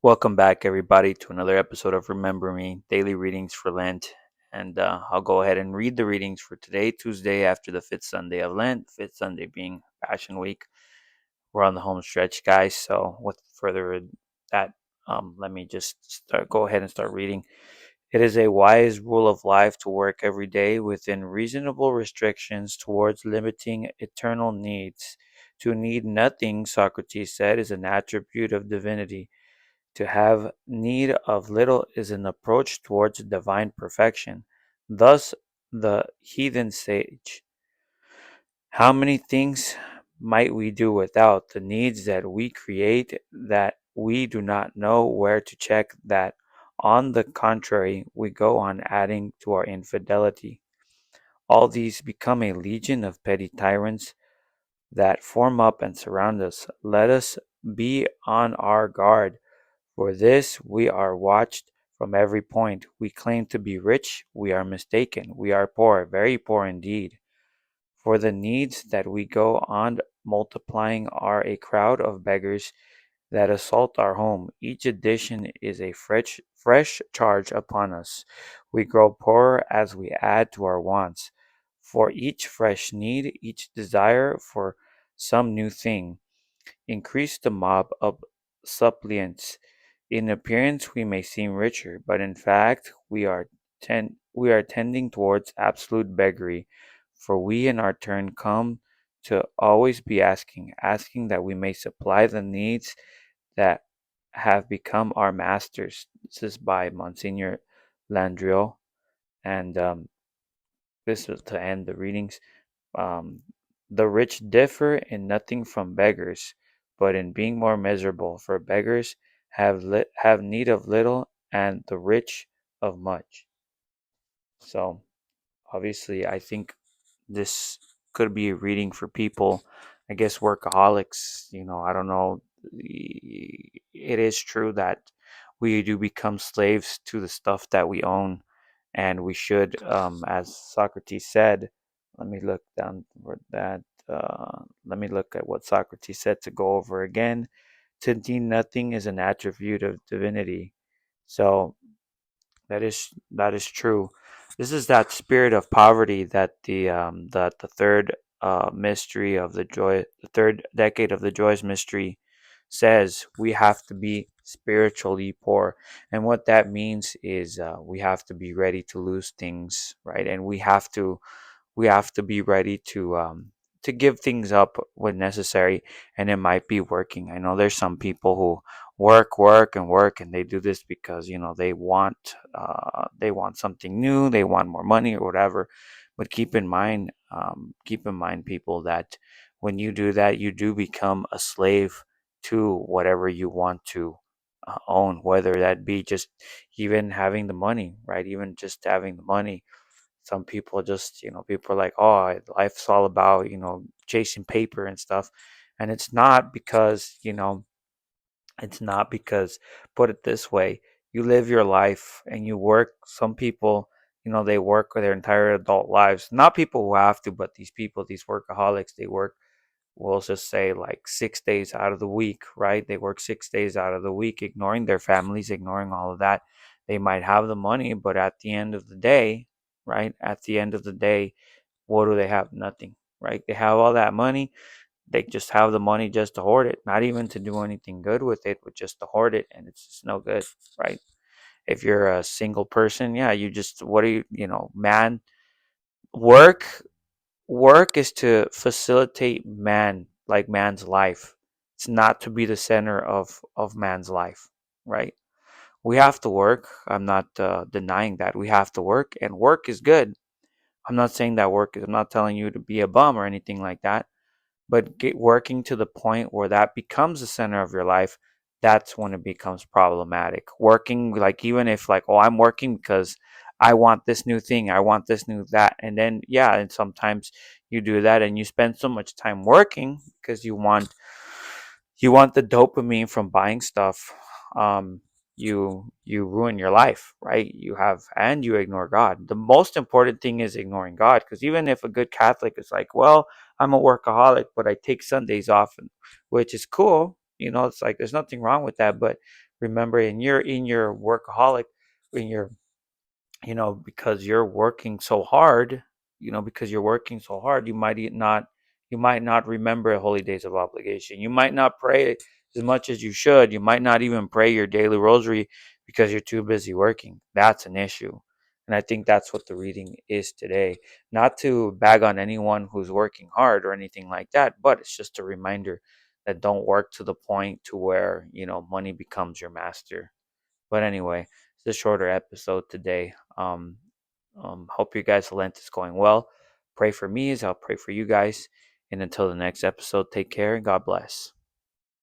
Welcome back, everybody, to another episode of Remember Me Daily Readings for Lent. And I'll go ahead and read the readings for today, Tuesday, after the fifth Sunday of Lent, fifth Sunday being Passion Week. We're on the home stretch, guys. So, with further that, let me just go ahead and start reading. It is a wise rule of life to work every day within reasonable restrictions towards limiting eternal needs. To need nothing, Socrates said, is an attribute of divinity. To have need of little is an approach towards divine perfection. Thus, the heathen sage. How many things might we do without the needs that we create that we do not know where to check, that on the contrary we go on adding to our infidelity? All these become a legion of petty tyrants that form up and surround us. Let us be on our guard. For this we are watched from every point. We claim to be rich, we are mistaken. We are poor, very poor indeed. For the needs that we go on multiplying are a crowd of beggars that assault our home. Each addition is a fresh charge upon us. We grow poorer as we add to our wants. For each fresh need, each desire for some new thing, increase the mob of suppliants. In appearance we may seem richer, but in fact we are tending towards absolute beggary, for we in our turn come to always be asking that we may supply the needs that have become our masters. This is by Monsignor Landriot, and this is to end the readings. Um, the rich differ in nothing from beggars, but in being more miserable, for beggars have need of little, and the rich of much. So, obviously, I think this could be a reading for people, I guess workaholics, I don't know. It is true that we do become slaves to the stuff that we own, and we should, as Socrates said, let me look down for that. Let me look at what Socrates said to go over again. To need nothing is an attribute of divinity. So that is true. This is that spirit of poverty that the third mystery of the third decade of the joyous mystery says we have to be spiritually poor, and what that means is we have to be ready to lose things, right? And we have to be ready to give things up when necessary, and it might be working. I know there's some people who work and work, and they do this because they want something new, they want more money or whatever. But keep in mind, people, that when you do that, you do become a slave to whatever you want to own, whether that be just even having the money, right? Even just having the money. Some people just, people are like, oh, life's all about, chasing paper and stuff. And it's not because, put it this way, you live your life and you work. Some people, they work their entire adult lives. Not people who have to, but these workaholics, they work, we'll just say, like 6 days out of the week, right? They work 6 days out of the week, ignoring their families, ignoring all of that. They might have the money, but at the end of the day, right? At the end of the day, what do they have? Nothing, right? They have all that money. They just have the money just to hoard it, not even to do anything good with it, but just to hoard it, and it's just no good, right? If you're a single person, yeah, you just, what are man, work work is to facilitate man's life. It's not to be the center of man's life, right? We have to work. I'm not denying that we have to work, and work is good. I'm not saying that I'm not telling you to be a bum or anything like that, but working to the point where that becomes the center of your life, that's when it becomes problematic. Working, like, even if, like, oh, I'm working because I want this new thing, I want this new that, and then, yeah, and sometimes you do that and you spend so much time working because you want the dopamine from buying stuff. You ruin your life, right? You ignore God. The most important thing is ignoring God, because even if a good Catholic is like, well, I'm a workaholic, but I take Sundays off, which is cool. It's like there's nothing wrong with that. But remember, in your workaholic, in your because you're working so hard, because you're working so hard, you might not remember holy days of obligation. You might not pray as much as you should. You might not even pray your daily rosary because you're too busy working. That's an issue. And I think that's what the reading is today. Not to bag on anyone who's working hard or anything like that, but it's just a reminder that don't work to the point to where, money becomes your master. But anyway, it's a shorter episode today. Hope you guys' Lent is going well. Pray for me as I'll pray for you guys. And until the next episode, take care and God bless.